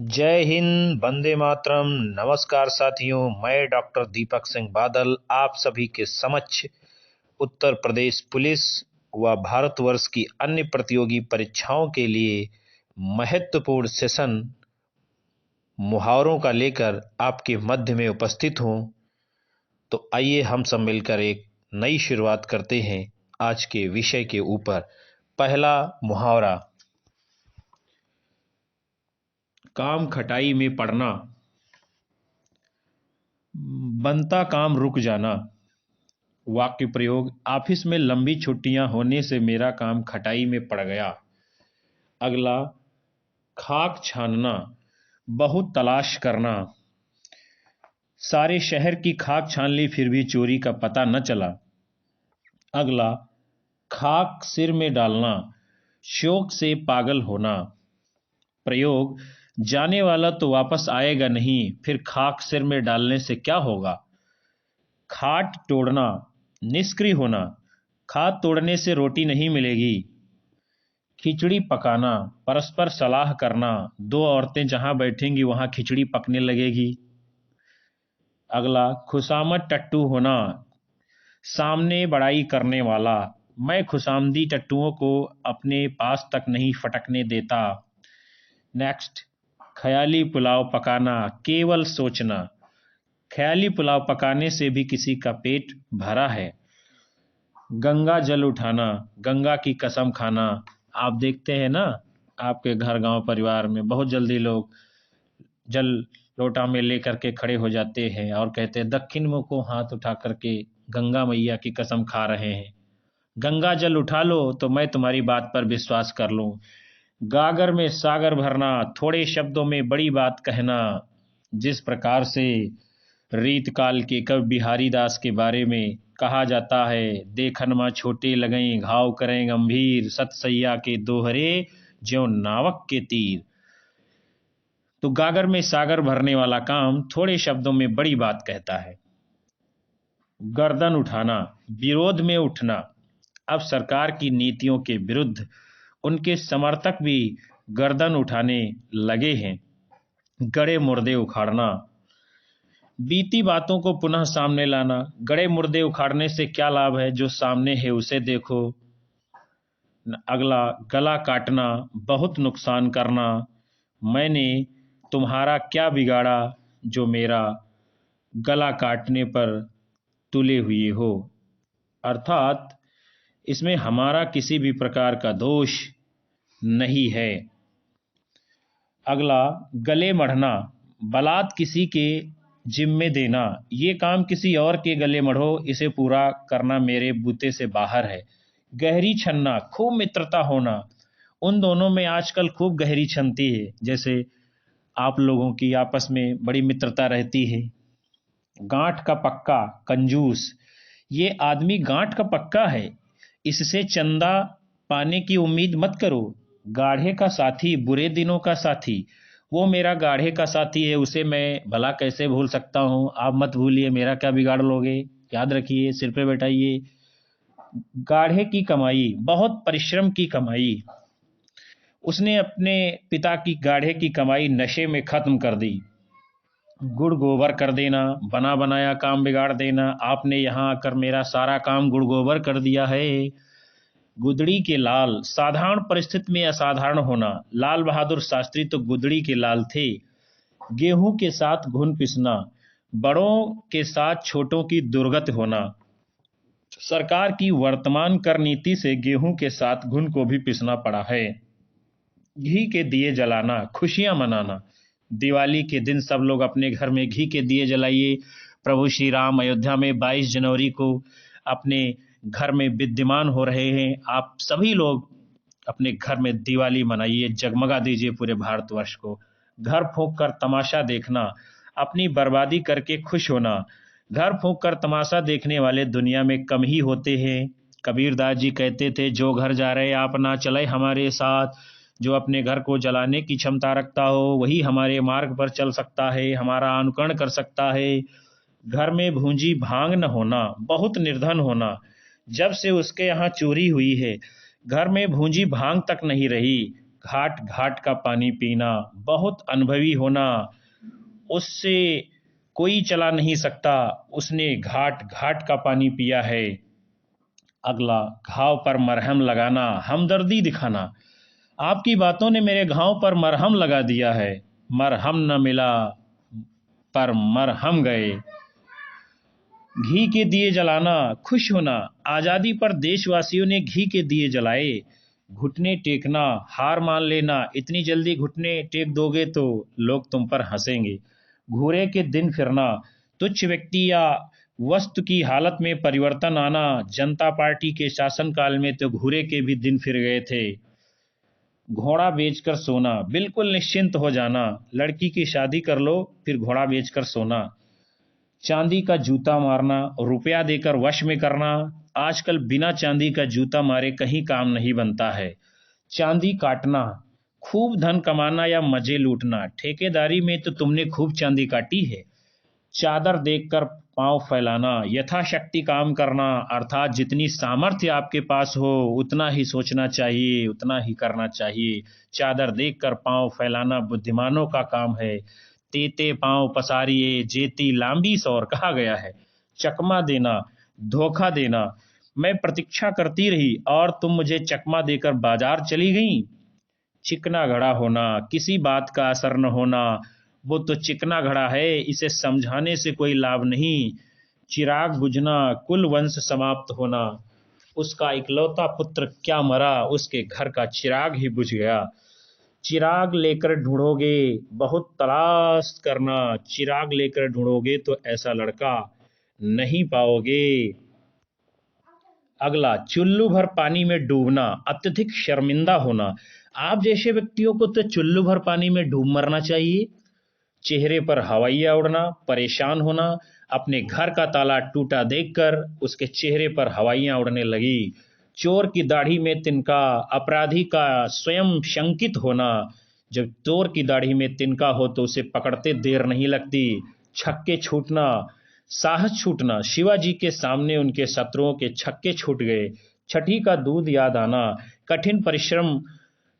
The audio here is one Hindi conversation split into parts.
जय हिंद, वंदे मातरम। नमस्कार साथियों, मैं डॉक्टर दीपक सिंह बादल आप सभी के समक्ष उत्तर प्रदेश पुलिस व भारतवर्ष की अन्य प्रतियोगी परीक्षाओं के लिए महत्वपूर्ण सेशन मुहावरों का लेकर आपके मध्य में उपस्थित हूँ। तो आइए हम सब मिलकर एक नई शुरुआत करते हैं आज के विषय के ऊपर। पहला मुहावरा, काम खटाई में पड़ना, बनता काम रुक जाना। वाक्य प्रयोग, ऑफिस में लंबी छुट्टियां होने से मेरा काम खटाई में पड़ गया। अगला, खाक छानना, बहुत तलाश करना, सारे शहर की खाक छान ली फिर भी चोरी का पता न चला। अगला, खाक सिर में डालना, शोक से पागल होना। प्रयोग, जाने वाला तो वापस आएगा नहीं, फिर खाक सिर में डालने से क्या होगा। खाट तोड़ना, निष्क्रिय होना, खाट तोड़ने से रोटी नहीं मिलेगी। खिचड़ी पकाना, परस्पर सलाह करना, दो औरतें जहां बैठेंगी वहां खिचड़ी पकने लगेगी। अगला, खुशामद टट्टू होना, सामने बड़ाई करने वाला, मैं खुशामदी टट्टुओं को अपने पास तक नहीं फटकने देता। नेक्स्ट, ख्याली पुलाव पकाना, केवल सोचना, ख्याली पुलाव पकाने से भी किसी का पेट भरा है। गंगा जल उठाना, गंगा की कसम खाना। आप देखते हैं ना, आपके घर गांव परिवार में बहुत जल्दी लोग जल लोटा में लेकर के खड़े हो जाते हैं और कहते हैं दक्षिण मुख को हाथ उठा करके गंगा मैया की कसम खा रहे हैं। गंगा जल उठा लो तो मैं तुम्हारी बात पर विश्वास कर लूं। गागर में सागर भरना, थोड़े शब्दों में बड़ी बात कहना। जिस प्रकार से रीतकाल के कवि बिहारी दास के बारे में कहा जाता है, देखन माँ छोटे लगें घाव करें गंभीर, सतसैया के दोहरे ज्यों नावक के तीर। तो गागर में सागर भरने वाला काम थोड़े शब्दों में बड़ी बात कहता है। गर्दन उठाना, विरोध में उठना। अब सरकार की नीतियों के विरुद्ध उनके समर्थक भी गर्दन उठाने लगे हैं। गड़े मुर्दे उखाड़ना, बीती बातों को पुनः सामने लाना। गड़े मुर्दे उखाड़ने से क्या लाभ है, जो सामने है उसे देखो। अगला, गला काटना, बहुत नुकसान करना, मैंने तुम्हारा क्या बिगाड़ा जो मेरा गला काटने पर तुले हुए हो। अर्थात इसमें हमारा किसी भी प्रकार का दोष नहीं है। अगला, गले मढ़ना, बलात् किसी के जिम्मे देना, ये काम किसी और के गले मढ़ो, इसे पूरा करना मेरे बूते से बाहर है। गहरी छनना, खूब मित्रता होना, उन दोनों में आजकल खूब गहरी छनती है, जैसे आप लोगों की आपस में बड़ी मित्रता रहती है। गांठ का पक्का, कंजूस, ये आदमी गांठ का पक्का है, इससे चंदा पाने की उम्मीद मत करो। गाढ़े का साथी, बुरे दिनों का साथी, वो मेरा गाढ़े का साथी है, उसे मैं भला कैसे भूल सकता हूँ। आप मत भूलिए, मेरा क्या बिगाड़ लोगे, याद रखिए, सिर पे बैठाइए। गाढ़े की कमाई, बहुत परिश्रम की कमाई, उसने अपने पिता की गाढ़े की कमाई नशे में खत्म कर दी। गुड़ गोबर कर देना, बना बनाया काम बिगाड़ देना, आपने यहाँ आकर मेरा सारा काम गुड़ गोबर कर दिया है। गुदड़ी के लाल, साधारण परिस्थिति में असाधारण होना, लाल बहादुर शास्त्री तो गुदड़ी के लाल थे। गेहूं के साथ घुन पिसना, बड़ों के साथ छोटों की दुर्गत होना। सरकार की वर्तमान कर नीति से गेहूं के साथ घुन को भी पिसना पड़ा है। घी के दिए जलाना, खुशियां मनाना, दिवाली के दिन सब लोग अपने घर में घी के दिए जलाइए। प्रभु श्री राम अयोध्या में 22 जनवरी को अपने घर में विद्यमान हो रहे हैं। आप सभी लोग अपने घर में दिवाली मनाइए, जगमगा दीजिए पूरे भारतवर्ष को। घर फूंक कर तमाशा देखना, अपनी बर्बादी करके खुश होना। घर फूंक कर तमाशा देखने वाले दुनिया में कम ही होते हैं। कबीरदास जी कहते थे, जो घर जा रहे आप ना चले हमारे साथ। जो अपने घर को जलाने की क्षमता रखता हो वही हमारे मार्ग पर चल सकता है, हमारा अनुकरण कर सकता है। घर में भूंजी भांग न होना, बहुत निर्धन होना। जब से उसके यहाँ चोरी हुई है घर में भूंजी भांग तक नहीं रही। घाट घाट का पानी पीना, बहुत अनुभवी होना, उससे कोई चला नहीं सकता, उसने घाट घाट का पानी पिया है। अगला, घाव पर मरहम लगाना, हमदर्दी दिखाना, आपकी बातों ने मेरे घाव पर मरहम लगा दिया है। मरहम न मिला पर मरहम गए। घी के दिए जलाना, खुश होना, आजादी पर देशवासियों ने घी के दिए जलाए। घुटने टेकना, हार मान लेना, इतनी जल्दी घुटने टेक दोगे तो लोग तुम पर हंसेंगे। घूरे के दिन फिरना, तुच्छ व्यक्ति या वस्तु की हालत में परिवर्तन आना। जनता पार्टी के शासनकाल में तो घूरे के भी दिन फिर गए थे। घोड़ा बेचकर सोना, बिल्कुल निश्चिंत हो जाना, लड़की की शादी कर लो फिर घोड़ा बेचकर सोना। चांदी का जूता मारना, रुपया देकर वश में करना, आजकल बिना चांदी का जूता मारे कहीं काम नहीं बनता है। चांदी काटना, खूब धन कमाना या मजे लूटना, ठेकेदारी में तो तुमने खूब चांदी काटी है। चादर देखकर पांव फैलाना, यथाशक्ति काम करना, अर्थात जितनी सामर्थ्य आपके पास हो उतना ही सोचना चाहिए, उतना ही करना चाहिए। चादर देखकर पांव फैलाना बुद्धिमानों का काम है। तेते पांव पसारिए जेती लांबी सौर कहा गया है। चकमा देना, धोखा देना, मैं प्रतीक्षा करती रही और तुम मुझे चकमा देकर बाजार चली गई। चिकना घड़ा होना, किसी बात का असर न होना, वो तो चिकना घड़ा है, इसे समझाने से कोई लाभ नहीं। चिराग बुझना, कुल वंश समाप्त होना, उसका इकलौता पुत्र क्या मरा, उसके घर का चिराग ही बुझ गया। चिराग लेकर ढूंढोगे बहुत तलाश करना, चिराग लेकर ढूंढोगे तो ऐसा लड़का नहीं पाओगे। अगला, चुल्लू भर पानी में डूबना, अत्यधिक शर्मिंदा होना, आप जैसे व्यक्तियों को तो चुल्लू भर पानी में डूब मरना चाहिए। चेहरे पर हवाइयाँ उड़ना, परेशान होना, अपने घर का ताला टूटा देखकर उसके चेहरे पर हवाइयाँ उड़ने लगी। चोर की दाढ़ी में तिनका, अपराधी का स्वयं शंकित होना, जब चोर की दाढ़ी में तिनका हो तो उसे पकड़ते देर नहीं लगती। छक्के छूटना, साहस छूटना, शिवाजी के सामने उनके शत्रुओं के छक्के छूट गए। छठी का दूध याद आना, कठिन परिश्रम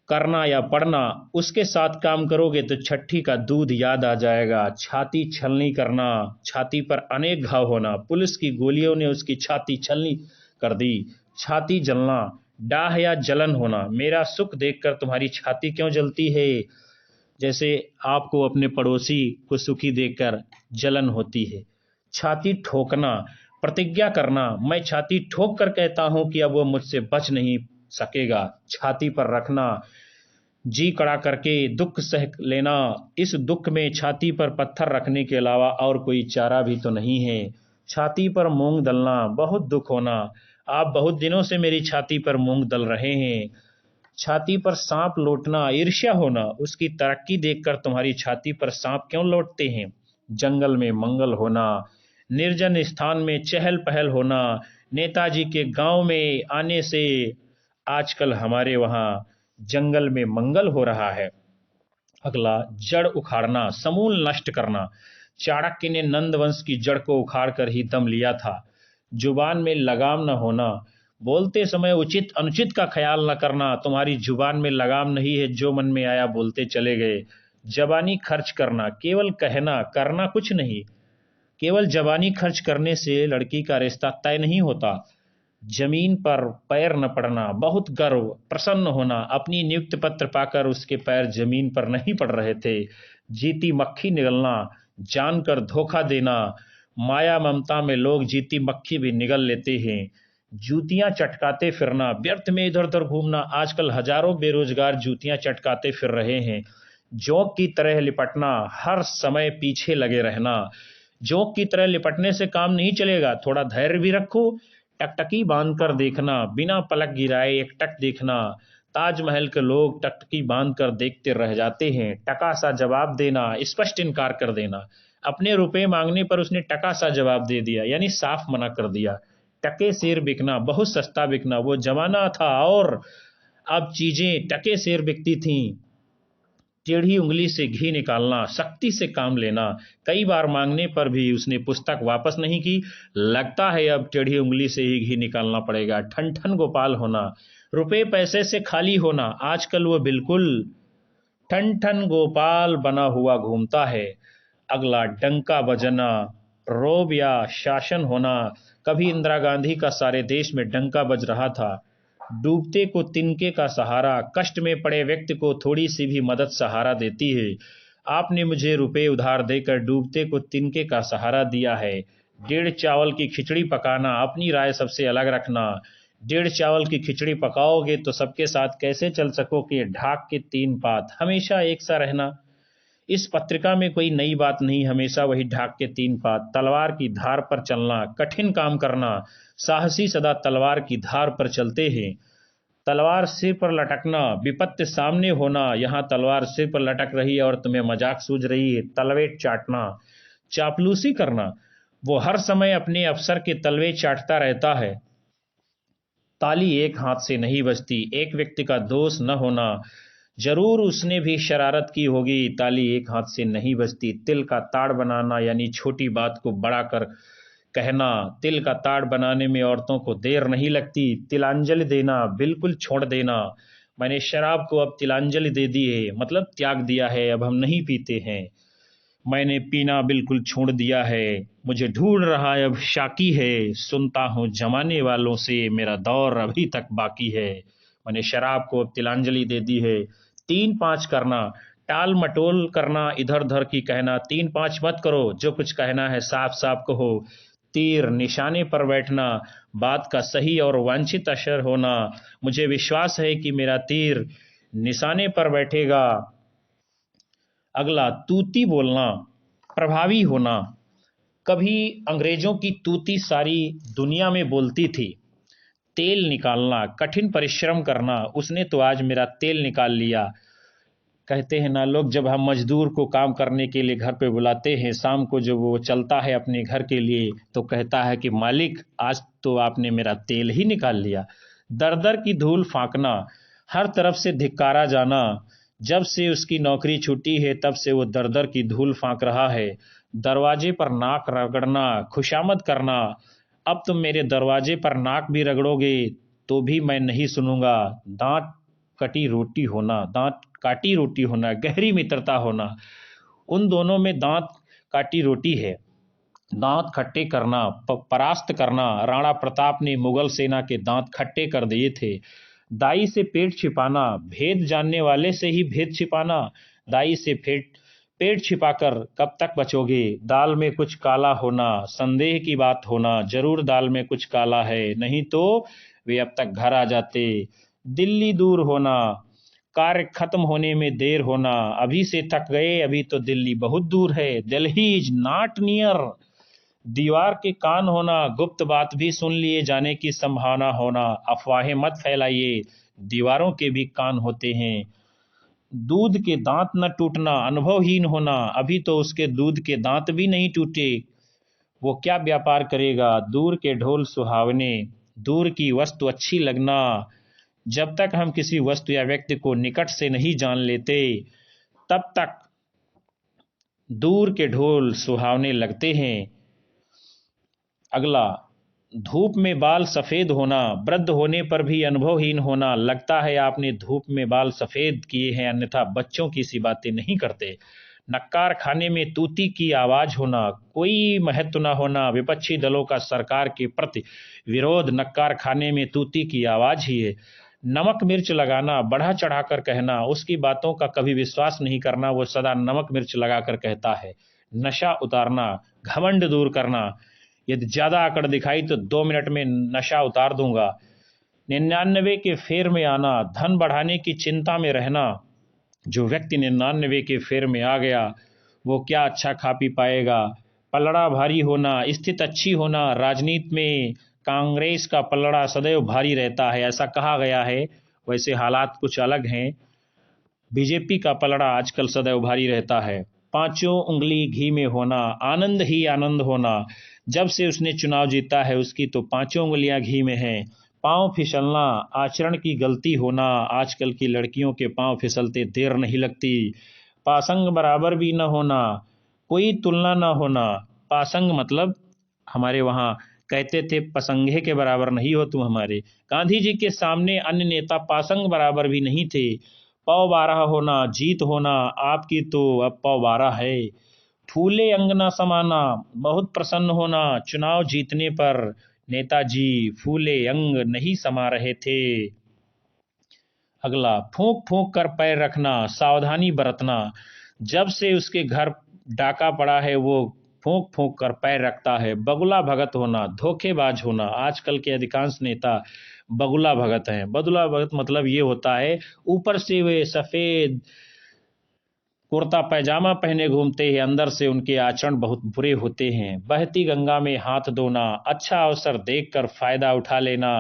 करना या पढ़ना, उसके साथ काम करोगे तो छठी का दूध याद आ जाएगा। छाती छलनी करना, छाती पर अनेक घाव होना, पुलिस की गोलियों ने उसकी छाती छलनी कर दी। छाती जलना, डाह या जलन होना, मेरा सुख देखकर तुम्हारी छाती क्यों जलती है, जैसे आपको अपने पड़ोसी को सुखी देखकर जलन होती है। छाती ठोकना, प्रतिज्ञा करना, मैं छाती ठोक कर कहता हूं कि अब वो मुझसे बच नहीं सकेगा। छाती पर रखना, जी कड़ा करके दुख सह लेना, इस दुख में छाती पर पत्थर रखने के अलावा और कोई चारा भी तो नहीं है। छाती पर मूंग दलना, बहुत दुख होना, आप बहुत दिनों से मेरी छाती पर मूंग दल रहे हैं। छाती पर सांप लौटना, ईर्ष्या होना, उसकी तरक्की देखकर तुम्हारी छाती पर सांप क्यों लौटते हैं। जंगल में मंगल होना, निर्जन स्थान में चहल पहल होना, नेताजी के गांव में आने से आजकल हमारे वहां जंगल में मंगल हो रहा है। अगला, जड़ उखाड़ना, समूल नष्ट करना, चाणक्य ने नंद वंश की जड़ को उखाड़ कर ही दम लिया था। जुबान में लगाम न होना, बोलते समय उचित अनुचित का ख्याल न करना, तुम्हारी जुबान में लगाम नहीं है, जो मन में आया बोलते चले गए। जबानी खर्च करना, केवल कहना करना कुछ नहीं, केवल जबानी खर्च करने से लड़की का रिश्ता तय नहीं होता। जमीन पर पैर न पड़ना, बहुत गर्व, प्रसन्न होना, अपनी नियुक्ति पत्र पाकर उसके पैर जमीन पर नहीं पड़ रहे थे। जीती मक्खी निगलना, जानकर धोखा देना, माया ममता में लोग जीती मक्खी भी निगल लेते हैं। जूतियां चटकाते फिरना, व्यर्थ में इधर उधर घूमना, आजकल हजारों बेरोजगार जूतियां चटकाते फिर रहे हैं। जोंक की तरह लिपटना, हर समय पीछे लगे रहना, जोंक की तरह लिपटने से काम नहीं चलेगा, थोड़ा धैर्य भी रखो। टकटकी बांध कर देखना, बिना पलक गिराए एक टक देखना, ताजमहल के लोग टकटकी बांध कर देखते रह जाते हैं। टका सा जवाब देना, स्पष्ट इनकार कर देना, अपने रुपए मांगने पर उसने टका सा जवाब दे दिया, यानी साफ मना कर दिया। टके सेर बिकना, बहुत सस्ता बिकना, वो जमाना था और अब चीजें टके सेर बिकती थीं। टेढ़ी उंगली से घी निकालना, सख्ती से काम लेना, कई बार मांगने पर भी उसने पुस्तक वापस नहीं की। लगता है अब टेढ़ी उंगली से ही घी निकालना पड़ेगा। ठन ठन गोपाल होना, रुपए पैसे से खाली होना, आजकल वो बिल्कुल ठन ठन गोपाल बना हुआ घूमता है। अगला, डंका बजना, रोब या शासन होना। कभी इंदिरा गांधी का सारे देश में डंका बज रहा था, डूबते को तिनके का सहारा, कष्ट में पड़े व्यक्ति को थोड़ी सी भी मदद सहारा देती है। आपने मुझे रुपए उधार देकर डूबते को तिनके का सहारा दिया है। डेढ़ चावल की खिचड़ी पकाना, अपनी राय सबसे अलग रखना। डेढ़ चावल की खिचड़ी पकाओगे तो सबके साथ कैसे चल सकोगे? ढाक के तीन पात, हमेशा एक सा रहना। इस पत्रिका में कोई नई बात नहीं, हमेशा वही ढाक के तीन पात। तलवार की धार पर चलना, कठिन काम करना, साहसी सदा तलवार की धार पर चलते हैं। तलवार सिर पर लटकना, विपत्ति सामने होना, यहाँ तलवार सिर पर लटक रही है और तुम्हें मजाक सूझ रही है। तलवे चाटना, चापलूसी करना, वो हर समय अपने अफसर के तलवे चाटता रहता है। ताली एक हाथ से नहीं बजती, एक व्यक्ति का दोष न होना, जरूर उसने भी शरारत की होगी। ताली एक हाथ से नहीं बजती। तिल का ताड़ बनाना, यानी छोटी बात को बड़ा कर कहना। तिल का ताड़ बनाने में औरतों को देर नहीं लगती। तिलांजलि देना, बिल्कुल छोड़ देना। मैंने शराब को अब तिलांजलि दे दी है, मतलब त्याग दिया है, अब हम नहीं पीते हैं। मैंने पीना बिल्कुल छोड़ दिया है, मुझे ढूंढ रहा है अब शाकी है। सुनता हूँ जमाने वालों से, मेरा दौर अभी तक बाकी है। मैंने शराब को अब तिलांजलि दे दी है। तीन पाँच करना, टाल मटोल करना, इधर उधर की कहना। तीन पाँच मत करो, जो कुछ कहना है साफ साफ कहो। तीर निशाने पर बैठना, बात का सही और वांछित असर होना। मुझे विश्वास है कि मेरा तीर निशाने पर बैठेगा। अगला, तूती बोलना, प्रभावी होना। कभी अंग्रेजों की तूती सारी दुनिया में बोलती थी। तेल निकालना, कठिन परिश्रम करना, उसने तो आज मेरा तेल निकाल लिया। कहते हैं ना लोग, जब हम मजदूर को काम करने के लिए घर पे बुलाते हैं, शाम को जब वो चलता है अपने घर के लिए, तो कहता है कि मालिक आज तो आपने मेरा तेल ही निकाल लिया। दर दर की धूल फांकना, हर तरफ से धिक्कारा जाना। जब से उसकी नौकरी छूटी है तब से वो दर दर की धूल फांक रहा है। दरवाजे पर नाक रगड़ना, खुशामद करना। अब तुम मेरे दरवाजे पर नाक भी रगड़ोगे तो भी मैं नहीं सुनूंगा। दांत कटी रोटी होना, दांत काटी रोटी होना, गहरी मित्रता होना। उन दोनों में दांत काटी रोटी है। दांत खट्टे करना, परास्त करना। राणा प्रताप ने मुगल सेना के दांत खट्टे कर दिए थे। दाई से पेट छिपाना, भेद जानने वाले से ही भेद छिपाना। दाई से पेट छिपाकर कब तक बचोगे? दाल में कुछ काला होना, संदेह की बात होना, जरूर दाल में कुछ काला है, नहीं तो वे अब तक घर आ जाते। दिल्ली दूर होना, कार्य खत्म होने में देर होना। अभी से थक गए, अभी तो दिल्ली बहुत दूर है। Delhi is not near. दीवार के कान होना, गुप्त बात भी सुन लिए जाने की संभावना होना। अफवाहें मत फैलाइए, दीवारों के भी कान होते हैं। दूध के दांत न टूटना, अनुभवहीन होना, अभी तो उसके दूध के दांत भी नहीं टूटे, वो क्या व्यापार करेगा। दूर के ढोल सुहावने, दूर की वस्तु अच्छी लगना। जब तक हम किसी वस्तु या व्यक्ति को निकट से नहीं जान लेते तब तक दूर के ढोल सुहावने लगते हैं। अगला, धूप में बाल सफेद होना, वृद्ध होने पर भी अनुभवहीन होना। लगता है आपने धूप में बाल सफेद किए हैं, अन्यथा बच्चों की सी बातें नहीं करते। नक्कार खाने में तूती की आवाज होना, कोई महत्व न होना। विपक्षी दलों का सरकार के प्रति विरोध नक्कार खाने में तूती की आवाज ही है। नमक मिर्च लगाना, बढ़ा चढ़ाकर कहना, उसकी बातों का कभी विश्वास नहीं करना, वो सदा नमक मिर्च लगाकर कहता है। नशा उतारना, घमंड दूर करना, यदि ज्यादा आकड़ दिखाई तो 2 मिनट में नशा उतार दूंगा। 99 के फेर में आना, धन बढ़ाने की चिंता में रहना। जो व्यक्ति 99 के फेर में आ गया वो क्या अच्छा खा पी पाएगा। पलड़ा भारी होना, स्थिति अच्छी होना। राजनीति में कांग्रेस का पलड़ा सदैव भारी रहता है, ऐसा कहा गया है। वैसे हालात कुछ अलग हैं। बीजेपी का पलड़ा आजकल सदैव भारी रहता है। पांचों उंगली घी में होना, आनंद ही आनंद होना। जब से उसने चुनाव जीता है उसकी तो पांचों उंगलियां घी में हैं। पांव फिसलना, आचरण की गलती होना। आजकल की लड़कियों के पांव फिसलते देर नहीं लगती। पासंग बराबर भी न होना, कोई तुलना न होना। पासंग मतलब हमारे वहाँ कहते थे पसंगे के बराबर नहीं हो तुम हमारे। गांधी जी के सामने अन्य नेता पासंग बराबर भी नहीं थे। पौ 12 होना जीत होना आपकी तो अब पौ 12 है। फूले अंगना समाना बहुत प्रसन्न होना चुनाव जीतने पर नेताजी फूले अंग नहीं समा रहे थे। अगला, फूंक फूंक कर पैर रखना सावधानी बरतना। जब से उसके घर डाका पड़ा है वो फूंक फूंक कर पैर रखता है। बगुला भगत होना धोखेबाज होना। आजकल के अधिकांश नेता बगुला भगत हैं। बगुला भगत मतलब ये होता है ऊपर से वे सफेद कुर्ता पैजामा पहने घूमते हैं, अंदर से उनके आचरण बहुत बुरे होते हैं। बहती गंगा में हाथ धोना अच्छा अवसर देखकर फायदा उठा लेना।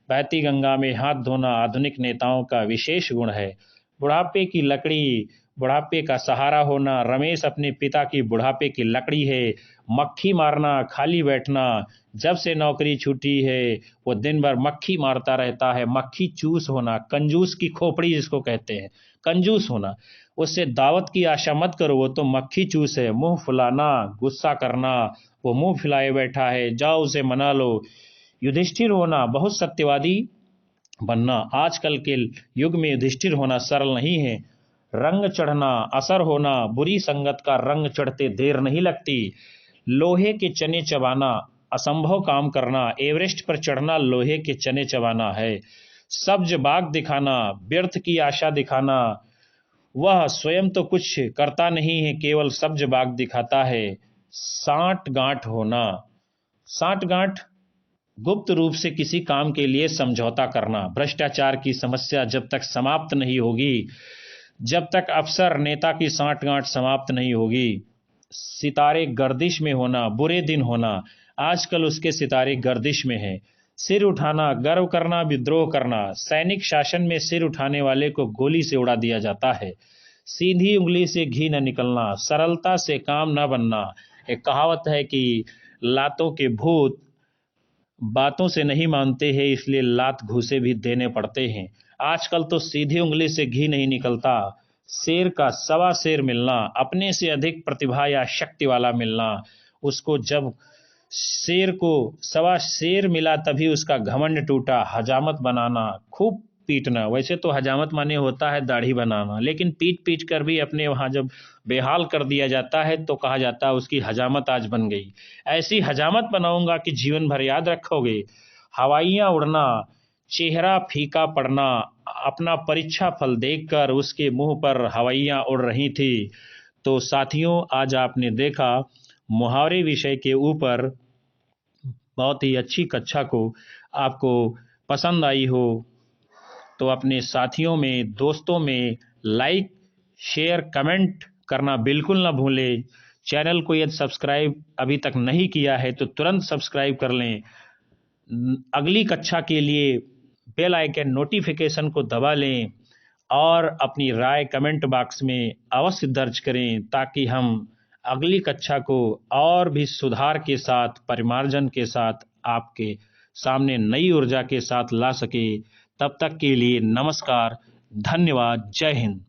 बहती गंगा में हाथ धोना आधुनिक नेताओं का विशेष गुण है। बुढ़ापे की लकड़ी बुढ़ापे का सहारा होना रमेश अपने पिता की बुढ़ापे की लकड़ी है। मक्खी मारना खाली बैठना जब से नौकरी छूटी है वो दिन भर मक्खी मारता रहता है। मक्खी चूस होना कंजूस की खोपड़ी जिसको कहते हैं, कंजूस होना। उससे दावत की आशा मत करो, वो तो मक्खी चूस है। मुंह फुलाना गुस्सा करना, वो मुंह फुलाए बैठा है, जाओ उसे मना लो। युधिष्ठिर होना बहुत सत्यवादी बनना। आजकल के युग में युधिष्ठिर होना सरल नहीं है। रंग चढ़ना असर होना बुरी संगत का रंग चढ़ते देर नहीं लगती। लोहे के चने चबाना असंभव काम करना। एवरेस्ट पर चढ़ना लोहे के चने चबाना है। सब्ज बाग दिखाना व्यर्थ की आशा दिखाना। वह स्वयं तो कुछ करता नहीं है, केवल सब्ज बाग दिखाता है। साठ गांठ होना साठ गांठ गुप्त रूप से किसी काम के लिए समझौता करना। भ्रष्टाचार की समस्या जब तक समाप्त नहीं होगी, जब तक अफसर नेता की सांठगांठ समाप्त नहीं होगी। सितारे गर्दिश में होना बुरे दिन होना। आजकल उसके सितारे गर्दिश में हैं। सिर उठाना गर्व करना विद्रोह करना। सैनिक शासन में सिर उठाने वाले को गोली से उड़ा दिया जाता है। सीधी उंगली से घी न निकलना सरलता से काम न बनना। एक कहावत है कि लातों के भूत बातों से नहीं मानते हैं, इसलिए लात घूसे भी देने पड़ते हैं। आजकल तो सीधी उंगली से घी नहीं निकलता। शेर का सवा शेर मिलना, अपने से अधिक प्रतिभा या शक्ति वाला मिलना। उसको जब शेर को सवा शेर मिला तभी उसका घमंड टूटा। हजामत बनाना खूब पीटना, वैसे तो हजामत माने होता है दाढ़ी बनाना, लेकिन पीट पीट कर भी अपने वहां जब बेहाल कर दिया जाता है तो कहा जाता है उसकी हजामत आज बन गई। ऐसी हजामत बनाऊंगा कि जीवन भर याद रखोगे। हवाइयां उड़ना चेहरा फीका पड़ना। अपना परीक्षा फल देखकर उसके मुंह पर हवाइयां उड़ रही थी। तो साथियों, आज आपने देखा मुहावरे विषय के ऊपर बहुत ही अच्छी कक्षा को आपको पसंद आई हो तो अपने साथियों में दोस्तों में लाइक शेयर कमेंट करना बिल्कुल ना भूलें। चैनल को यदि सब्सक्राइब अभी तक नहीं किया है तो तुरंत सब्सक्राइब कर लें। अगली कक्षा के लिए बेल आइकन नोटिफिकेशन को दबा लें और अपनी राय कमेंट बॉक्स में अवश्य दर्ज करें ताकि हम अगली कक्षा को और भी सुधार के साथ परिमार्जन के साथ आपके सामने नई ऊर्जा के साथ ला सके। तब तक के लिए नमस्कार, धन्यवाद, जय हिंद।